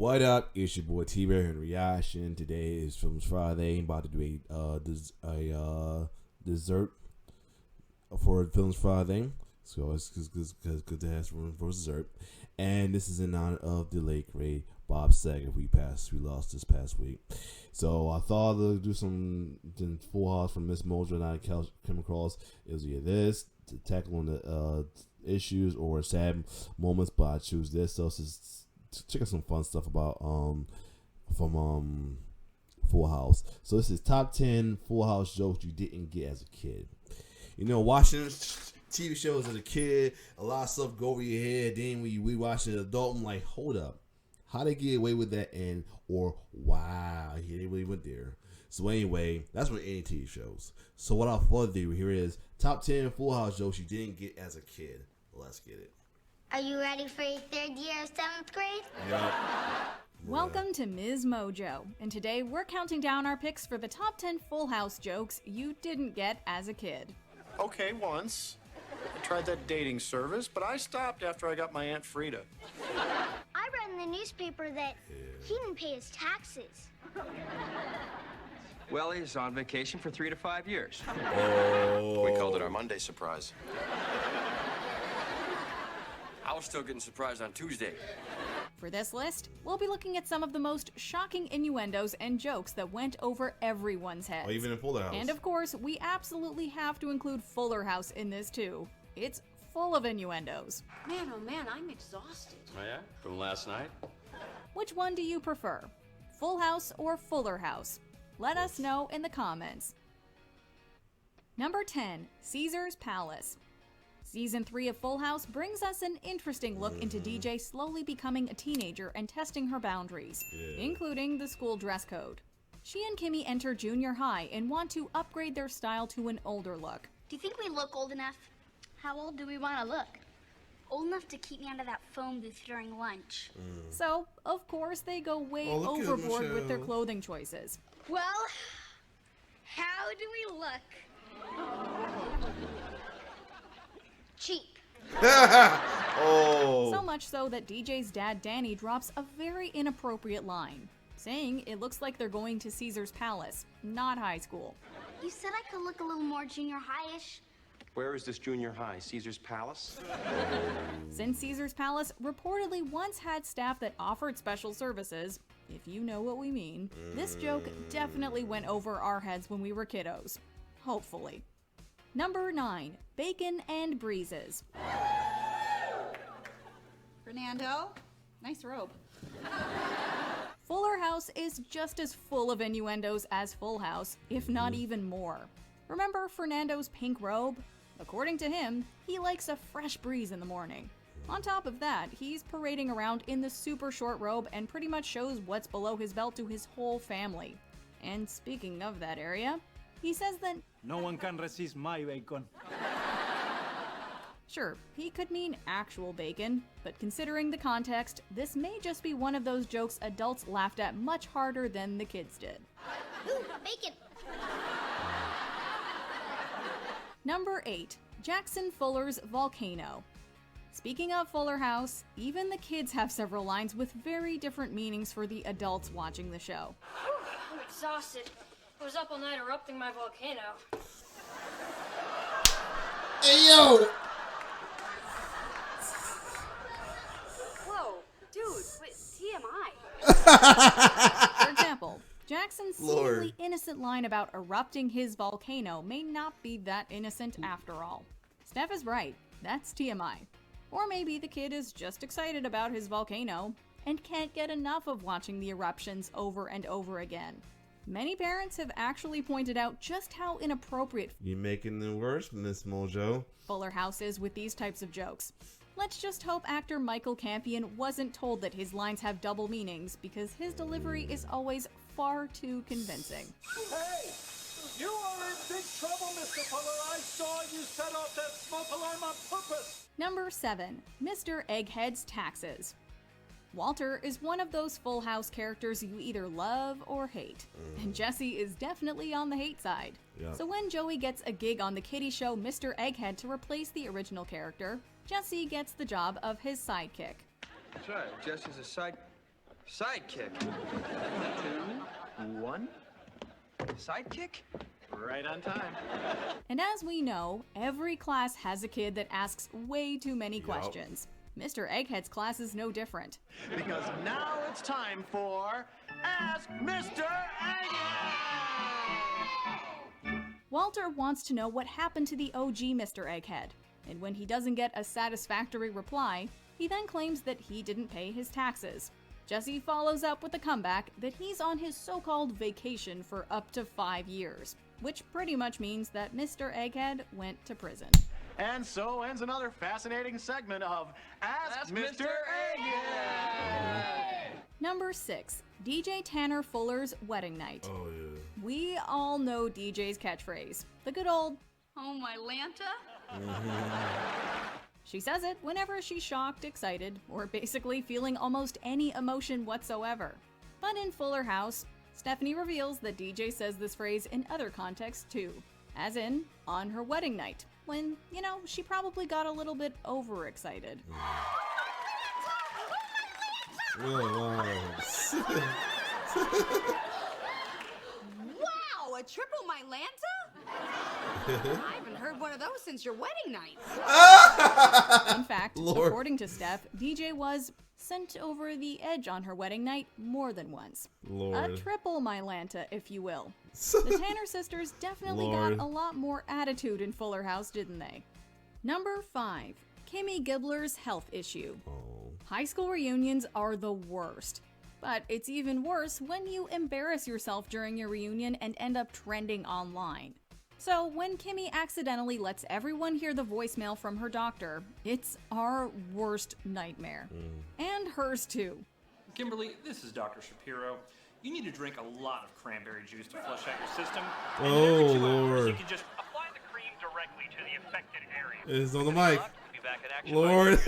What up? It's your boy T-Bear in reaction. Today is Films Friday. I'm about to do a dessert for Films Friday. So it's good to have room for dessert. And this is in honor of the late great Bob Saget. We lost this past week. So I thought to do some Full House from Miss Mojo and I came across. It was either this to tackle on the issues or sad moments, but I choose this. So it's check out some fun stuff about from Full House. So this is top 10 Full House jokes you didn't get as a kid. You know, watching TV shows as a kid, a lot of stuff go over your head. Then when we watch an adult, I'm like, hold up, how they get away with that? And or wow, he really went there. So anyway, that's what any TV shows. So without further ado, here is top 10 Full House jokes you didn't get as a kid. Let's get it. Are you ready for your third year of 7th grade? Yep. Welcome to Ms. Mojo, and today we're counting down our picks for the top 10 Full House jokes you didn't get as a kid. Okay, once. I tried that dating service, but I stopped after I got my Aunt Frida. I read in the newspaper that he didn't pay his taxes. Well, he's on vacation for 3 to 5 years. We called it our Monday surprise. I was still getting surprised on Tuesday. For this list, we'll be looking at some of the most shocking innuendos and jokes that went over everyone's heads. Or even in Fuller House. And of course, we absolutely have to include Fuller House in this too. It's full of innuendos. Man, oh man, I'm exhausted. Oh yeah? From last night? Which one do you prefer? Full House or Fuller House? Let us know in the comments. Number 10, Caesar's Palace. Season 3 of Full House brings us an interesting look into DJ slowly becoming a teenager and testing her boundaries, including the school dress code. She and Kimmy enter junior high and want to upgrade their style to an older look. Do you think we look old enough? How old do we want to look? Old enough to keep me out of that phone booth during lunch. So, of course, they go way overboard with their clothing choices. Well, how do we look? Cheap. So much so that DJ's dad Danny drops a very inappropriate line, saying it looks like they're going to Caesar's Palace, not high school. You said I could look a little more junior high-ish. Where is this junior high? Caesar's Palace? Since Caesar's Palace reportedly once had staff that offered special services, if you know what we mean, this joke definitely went over our heads when we were kiddos. Hopefully. Number 9, Bacon and Breezes. Fernando, nice robe. Fuller House is just as full of innuendos as Full House, if not even more. Remember Fernando's pink robe? According to him, he likes a fresh breeze in the morning. On top of that, he's parading around in the super short robe and pretty much shows what's below his belt to his whole family. And speaking of that area, he says that no one can resist my bacon. Sure, he could mean actual bacon, but considering the context, this may just be one of those jokes adults laughed at much harder than the kids did. Ooh, bacon. Number 8, Jackson Fuller's Volcano. Speaking of Fuller House, even the kids have several lines with very different meanings for the adults watching the show. I'm exhausted. I was up all night erupting my volcano. Hey yo! Whoa, dude, TMI. For example, Jackson's seemingly innocent line about erupting his volcano may not be that innocent after all. Steph is right, that's TMI. Or maybe the kid is just excited about his volcano and can't get enough of watching the eruptions over and over again. Many parents have actually pointed out just how inappropriate You're making it worse, Miss Mojo. Fuller House is with these types of jokes. Let's just hope actor Michael Campion wasn't told that his lines have double meanings, because his delivery is always far too convincing. Hey, you are in big trouble, Mr. Fuller. I saw you set off that smoke alarm on purpose. Number 7, Mr. Eggheads Taxes. Walter is one of those Full House characters you either love or hate, and Jesse is definitely on the hate side. So when Joey gets a gig on the kiddie show Mr. Egghead to replace the original character, Jesse gets the job of his sidekick. That's right. Jesse's a Sidekick. 2, 1. Sidekick? Right on time. And as we know, every class has a kid that asks way too many questions. Mr. Egghead's class is no different. Because now it's time for Ask Mr. Egghead! Walter wants to know what happened to the OG Mr. Egghead, and when he doesn't get a satisfactory reply, he then claims that he didn't pay his taxes. Jesse follows up with a comeback that he's on his so-called vacation for up to 5 years, which pretty much means that Mr. Egghead went to prison. And so ends another fascinating segment of Ask Mr. Egghead! Number 6. DJ Tanner Fuller's wedding night. Oh, yeah. We all know DJ's catchphrase, the good old, Oh, my Lanta? she says it whenever she's shocked, excited, or basically feeling almost any emotion whatsoever. But in Fuller House, Stephanie reveals that DJ says this phrase in other contexts too, as in on her wedding night, when, you know, she probably got a little bit overexcited. Wow, a triple my Lanta? I haven't heard one of those since your wedding night. In fact, Lord. according to Steph, DJ was sent over the edge on her wedding night more than once. Lord. A triple Mylanta, if you will. The Tanner sisters definitely Lord. got a lot more attitude in Fuller House, didn't they? Number 5. Kimmy Gibbler's health issue. Oh. High school reunions are the worst. But it's even worse when you embarrass yourself during your reunion and end up trending online. So when Kimmy accidentally lets everyone hear the voicemail from her doctor, it's our worst nightmare. And hers too. Kimberly, this is Dr. Shapiro. You need to drink a lot of cranberry juice to flush out your system. And Oh, every 2 hours, Lord. you can just apply the cream directly to the affected area. It's on the mic. Be back in action. Lord.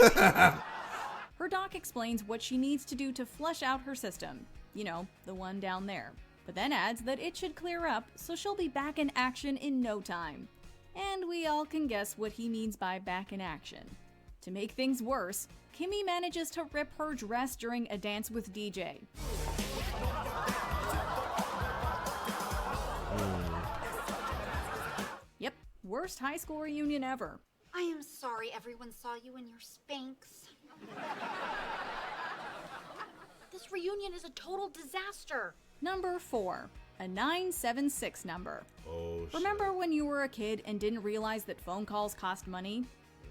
Her doc explains what she needs to do to flush out her system. You know, the one down there. But then adds that it should clear up, so she'll be back in action in no time. And we all can guess what he means by back in action. To make things worse, Kimmy manages to rip her dress during a dance with DJ. Yep, worst high school reunion ever. I am sorry everyone saw you in your Spanx. This reunion is a total disaster. Number 4. A 976 number. Oh, shit. Remember when you were a kid and didn't realize that phone calls cost money?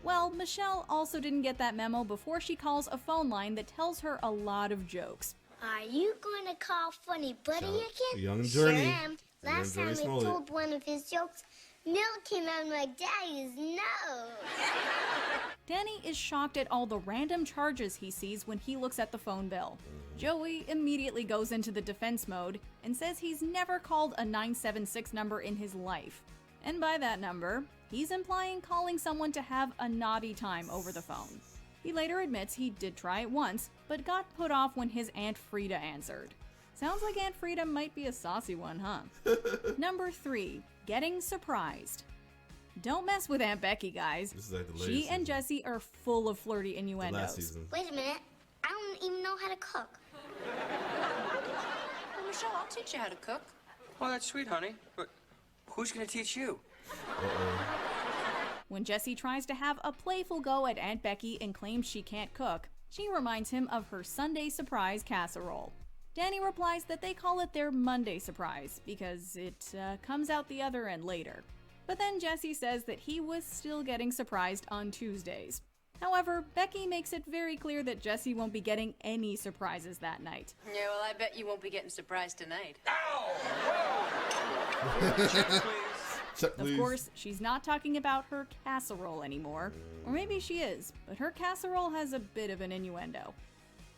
Well, Michelle also didn't get that memo before she calls a phone line that tells her a lot of jokes. Are you going to call Funny Buddy again? Young Journey. Sure am. Last Journey time I Smollett. told one of his jokes, milk came out of my daddy's nose. Danny is shocked at all the random charges he sees when he looks at the phone bill. Joey immediately goes into the defense mode and says he's never called a 976 number in his life. And by that number, he's implying calling someone to have a naughty time over the phone. He later admits he did try it once, but got put off when his Aunt Frida answered. Sounds like Aunt Frida might be a saucy one, huh? Number 3. Getting surprised. Don't mess with Aunt Becky, guys. This is like the latest She and season. Jesse are full of flirty The innuendos. last season. Wait a minute. I don't even know how to cook. Well, Michelle, I'll teach you how to cook. Oh, that's sweet, honey. But who's gonna teach you? When Jesse tries to have a playful go at Aunt Becky and claims she can't cook, she reminds him of her Sunday surprise casserole. Danny replies that they call it their Monday surprise because it comes out the other end later. But then Jesse says that he was still getting surprised on Tuesdays. However, Becky makes it very clear that Jesse won't be getting any surprises that night. Yeah, well, I bet you won't be getting surprised tonight. Check, Of please. course, she's not talking about her casserole anymore. Or maybe she is, but her casserole has a bit of an innuendo.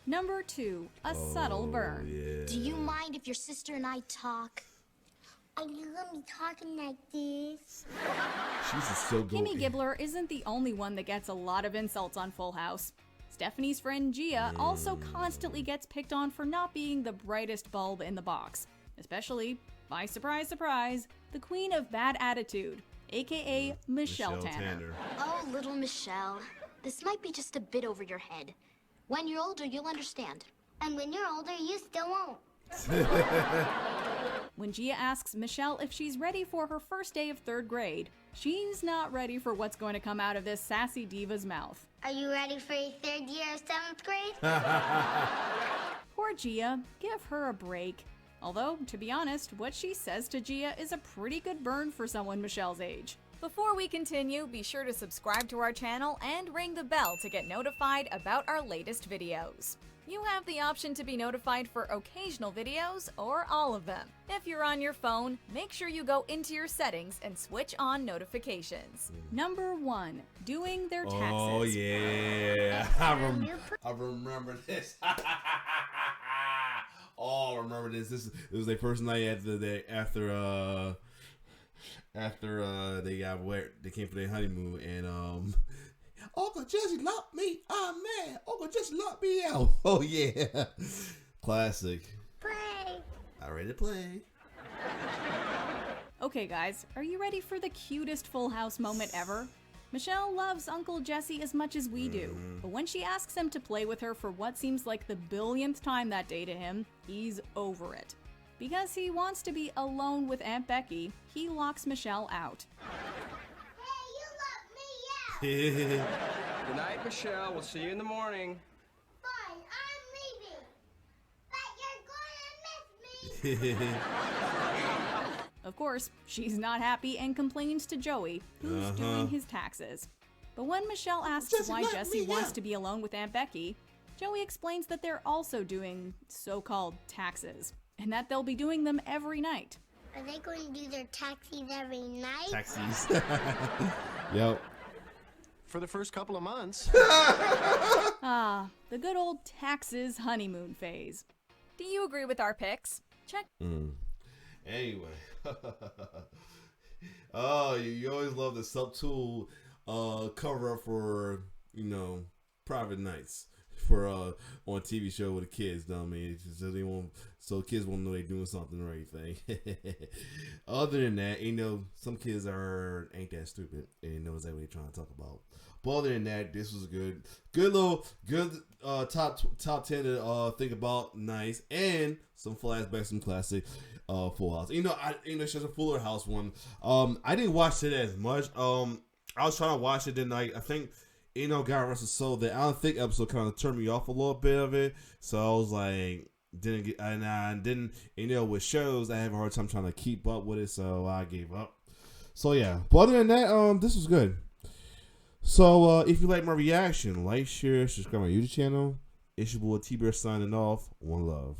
Number 2, a subtle burn. Yeah. Do you mind if your sister and I talk? Are you gonna be talking like this? She's just so good. Kimmy Gibbler isn't the only one that gets a lot of insults on Full House. Stephanie's friend Gia also constantly gets picked on for not being the brightest bulb in the box. Especially by surprise, surprise, the queen of bad attitude, aka Michelle Tanner. Oh, little Michelle. This might be just a bit over your head. When you're older, you'll understand. And when you're older, you still won't. When Gia asks Michelle if she's ready for her first day of 3rd grade, she's not ready for what's going to come out of this sassy diva's mouth. Are you ready for your 3rd year of 7th grade? Poor Gia, give her a break. Although, to be honest, what she says to Gia is a pretty good burn for someone Michelle's age. Before we continue, be sure to subscribe to our channel and ring the bell to get notified about our latest videos. You have the option to be notified for occasional videos or all of them. If you're on your phone, make sure you go into your settings and switch on notifications. Number 1, doing their taxes. Oh yeah, I remember this. Oh, I remember this. It was their first night after they got where they came for their honeymoon, and Uncle Jesse locked me. I'm mad. Uncle Jesse locked me out. Oh yeah, classic. Play. I ready to play. Okay guys, are you ready for the cutest Full House moment ever? Michelle loves Uncle Jesse as much as we do, but when she asks him to play with her for what seems like the billionth time that day to him, he's over it. Because he wants to be alone with Aunt Becky, he locks Michelle out. Hey, you locked me out. Good night, Michelle. We'll see you in the morning. Fine, I'm leaving. But you're gonna miss me. Of course, she's not happy and complains to Joey, who's doing his taxes. But when Michelle asks why Jesse wants to be alone with Aunt Becky, Joey explains that they're also doing so-called taxes, and that they'll be doing them every night. Are they going to do their taxis every night? Taxis. Yep. For the first couple of months. Ah, the good old taxes honeymoon phase. Do you agree with our picks? Check. Anyway. Oh, you always love the subtool cover up for, private nights for on TV show with the kids. I mean, so kids won't know they're doing something or anything. Other than that, some kids ain't that stupid and knows that what they're trying to talk about. But other than that, this was good top 10 to think about. Nice, and some flashbacks, some classic Full House. It's just a Fuller House one. I didn't watch it as much. I was trying to watch it tonight. I think God rest his soul, that I don't think episode kind of turned me off a little bit of it. So I was like, with shows I have a hard time trying to keep up with it, so I gave up. So yeah, but other than that, this was good. So if you like my reaction, like, share, subscribe to my YouTube channel. It's your boy T-Bear signing off. One love.